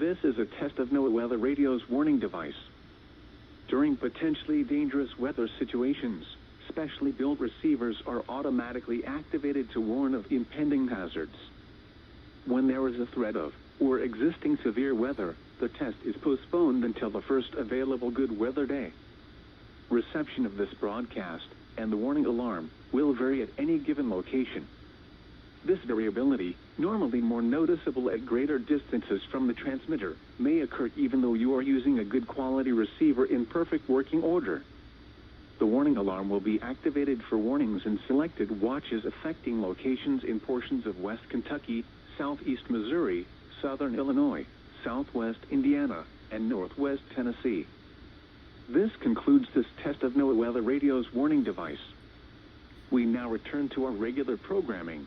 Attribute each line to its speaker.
Speaker 1: This is a test of NOAA Weather Radio's warning device. During potentially dangerous weather situations, specially built receivers are automatically activated to warn of impending hazards. When there is a threat of, or existing severe weather, the test is postponed until the first available good weather day. Reception of this broadcast, and the warning alarm, will vary at any given location. This variability, normally more noticeable at greater distances from the transmitter, may occur even though you are using a good quality receiver in perfect working order. The warning alarm will be activated for warnings in selected watches affecting locations in portions of West Kentucky, Southeast Missouri, Southern Illinois, Southwest Indiana, and Northwest Tennessee. This concludes this test of NOAA Weather Radio's warning device. We now return to our regular programming.